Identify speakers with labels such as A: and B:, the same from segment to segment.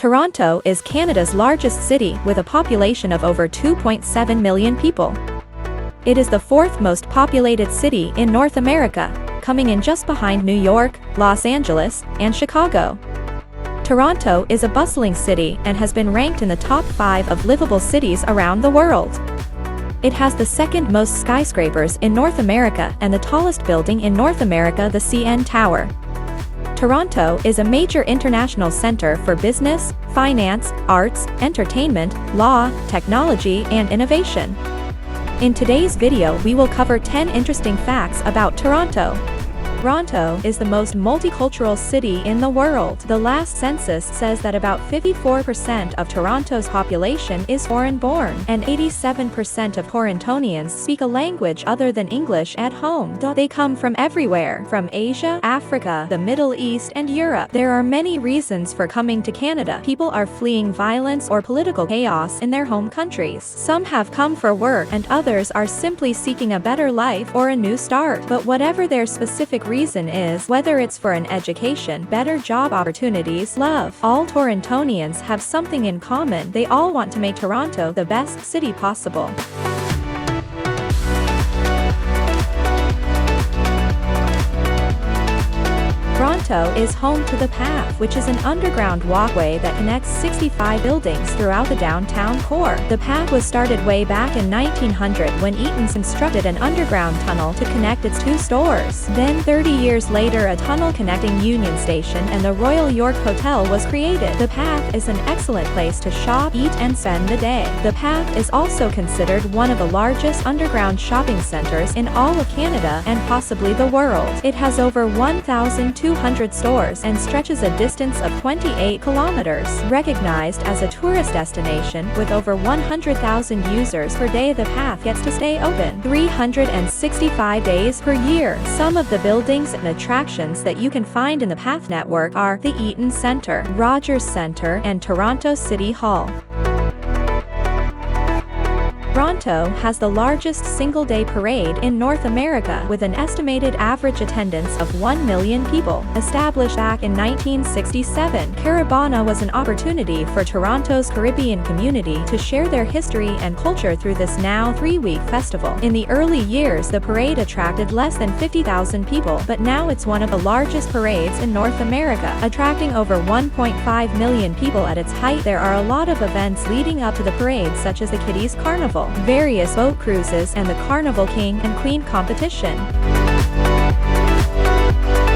A: Toronto is Canada's largest city with a population of over 2.7 million people. It is the fourth most populated city in North America, coming in just behind New York, Los Angeles, and Chicago. Toronto is a bustling city and has been ranked in the top 5 of livable cities around the world. It has the second most skyscrapers in North America and the tallest building in North America, the CN Tower. Toronto is a major international center for business, finance, arts, entertainment, law, technology, and innovation. In today's video, we will cover 10 interesting facts about Toronto. Toronto is the most multicultural city in the world. The last census says that about 54% of Toronto's population is foreign-born, and 87% of Torontonians speak a language other than English at home. They come from everywhere, from Asia, Africa, the Middle East, and Europe. There are many reasons for coming to Canada. People are fleeing violence or political chaos in their home countries. Some have come for work, and others are simply seeking a better life or a new start. But whatever their specific reason is, whether it's for an education, better job opportunities, love, all Torontonians have something in common. They all want to make Toronto the best city possible. Toronto is home to the Path, which is an underground walkway that connects 65 buildings throughout the downtown core. The Path was started way back in 1900 when Eaton's constructed an underground tunnel to connect its 2 stores. Then 30 years later, a tunnel connecting Union Station and the Royal York Hotel was created. The Path is an excellent place to shop, eat, and spend the day. The Path is also considered one of the largest underground shopping centers in all of Canada and possibly the world. It has over 1,200 stores and stretches a distance of 28 kilometers. Recognized as a tourist destination with over 100,000 users per day, the Path gets to stay open 365 days per year. Some of the buildings and attractions that you can find in the Path network are the Eaton Centre, Rogers Centre, and Toronto City Hall. Toronto has the largest single-day parade in North America with an estimated average attendance of 1 million people. Established back in 1967, Caribana was an opportunity for Toronto's Caribbean community to share their history and culture through this now 3-week festival. In the early years, the parade attracted less than 50,000 people, but now it's one of the largest parades in North America, attracting over 1.5 million people at its height. There are a lot of events leading up to the parade, such as the Kiddies Carnival, various boat cruises, and the Carnival King and Queen competition.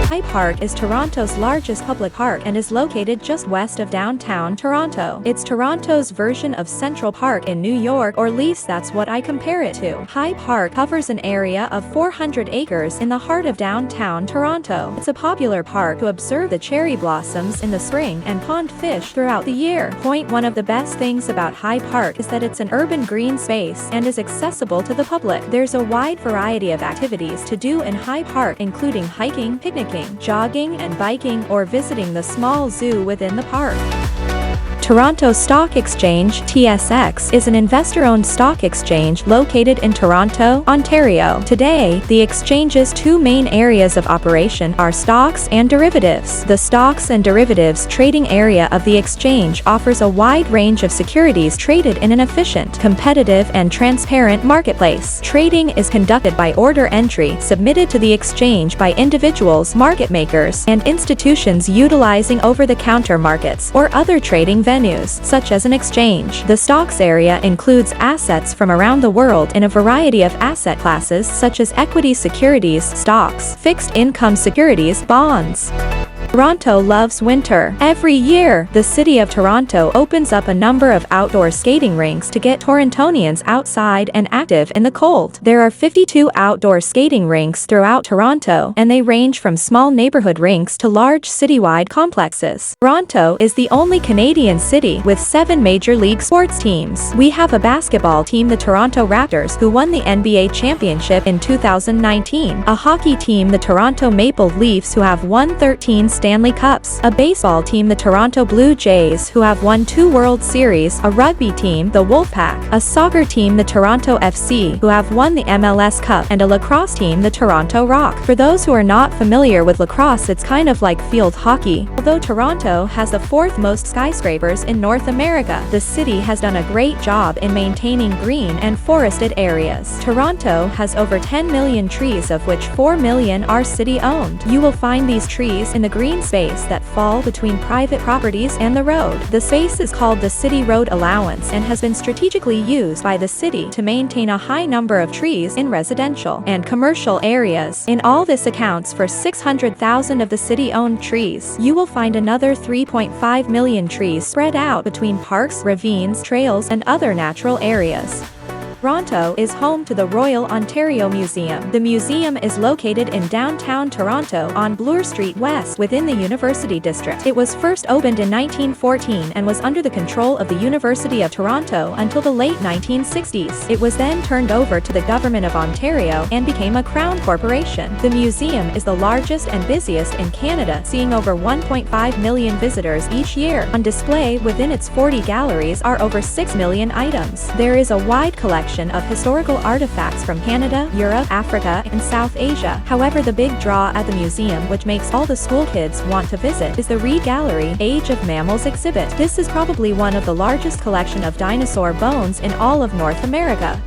A: Hyde Park is Toronto's largest public park and is located just west of downtown Toronto. It's Toronto's version of Central Park in New York, or at least that's what I compare it to. Hyde Park covers an area of 400 acres in the heart of downtown Toronto. It's a popular park to observe the cherry blossoms in the spring and pond fish throughout the year. One of the best things about Hyde Park is that it's an urban green space and is accessible to the public. There's a wide variety of activities to do in Hyde Park, including hiking, picnicking, jogging, and biking, or visiting the small zoo within the park. Toronto Stock Exchange (TSX) is an investor-owned stock exchange located in Toronto, Ontario. Today, the exchange's 2 main areas of operation are stocks and derivatives. The stocks and derivatives trading area of the exchange offers a wide range of securities traded in an efficient, competitive, and transparent marketplace. Trading is conducted by order entry submitted to the exchange by individuals, market makers, and institutions utilizing over-the-counter markets or other trading venues, such as an exchange. The stocks area includes assets from around the world in a variety of asset classes such as equity securities, stocks, fixed income securities, bonds. Toronto loves winter. Every year, the city of Toronto opens up a number of outdoor skating rinks to get Torontonians outside and active in the cold. There are 52 outdoor skating rinks throughout Toronto, and they range from small neighborhood rinks to large citywide complexes. Toronto is the only Canadian city with 7 major league sports teams. We have a basketball team, the Toronto Raptors, who won the NBA championship in 2019, a hockey team, the Toronto Maple Leafs, who have won 13 Stanley Stanley Cups, a baseball team the Toronto Blue Jays who have won 2 World Series, a rugby team the Wolfpack, a soccer team the Toronto FC who have won the MLS Cup, and a lacrosse team the Toronto Rock. For those who are not familiar with lacrosse, it's kind of like field hockey. Although Toronto has the 4th most skyscrapers in North America, the city has done a great job in maintaining green and forested areas. Toronto has over 10 million trees, of which 4 million are city-owned. You will find these trees in the green space that fall between private properties and the road. The space is called the City Road Allowance and has been strategically used by the city to maintain a high number of trees in residential and commercial areas. In all, this accounts for 600,000 of the city-owned trees. You will find another 3.5 million trees spread out between parks, ravines, trails, and other natural areas. Toronto is home to the Royal Ontario Museum. The museum is located in downtown Toronto on Bloor Street West within the University District. It was first opened in 1914 and was under the control of the University of Toronto until the late 1960s. It was then turned over to the Government of Ontario and became a Crown corporation. The museum is the largest and busiest in Canada, seeing over 1.5 million visitors each year. On display within its 40 galleries are over 6 million items. There is a wide collection of historical artifacts from Canada, Europe, Africa, and South Asia. However, the big draw at the museum, which makes all the school kids want to visit, is the Reed Gallery Age of Mammals exhibit. This is probably one of the largest collection of dinosaur bones in all of North America.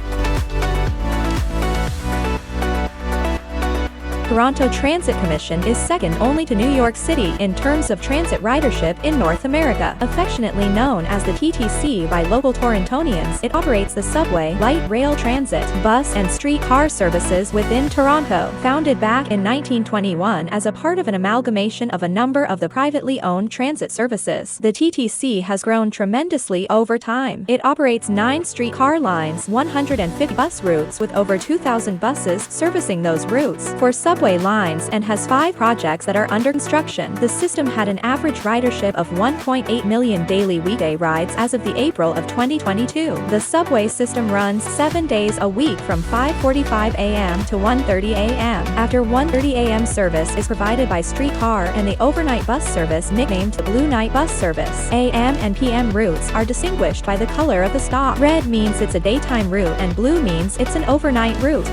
A: Toronto Transit Commission is second only to New York City in terms of transit ridership in North America. Affectionately known as the TTC by local Torontonians, it operates the subway, light rail transit, bus, and streetcar services within Toronto. Founded back in 1921 as a part of an amalgamation of a number of the privately owned transit services, the TTC has grown tremendously over time. It operates 9 streetcar lines, 150 bus routes with over 2,000 buses servicing those routes for subway lines, and has 5 projects that are under construction. The system had an average ridership of 1.8 million daily weekday rides as of the April of 2022. The subway system runs 7 days a week from 5:45 a.m. to 1:30 a.m. After 1:30 a.m. service is provided by streetcar, and the overnight bus service, nicknamed the Blue Night Bus Service. AM and PM routes are distinguished by the color of the stop. Red means it's a daytime route and blue means it's an overnight route.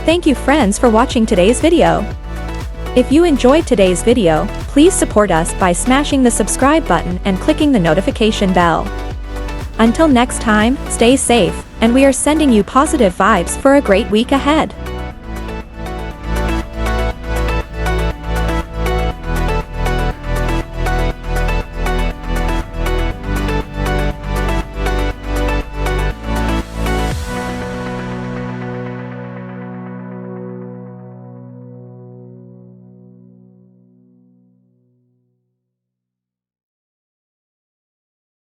A: Thank you friends for watching today's video. If you enjoyed today's video, please support us by smashing the subscribe button and clicking the notification bell. Until next time, stay safe, and we are sending you positive vibes for a great week ahead.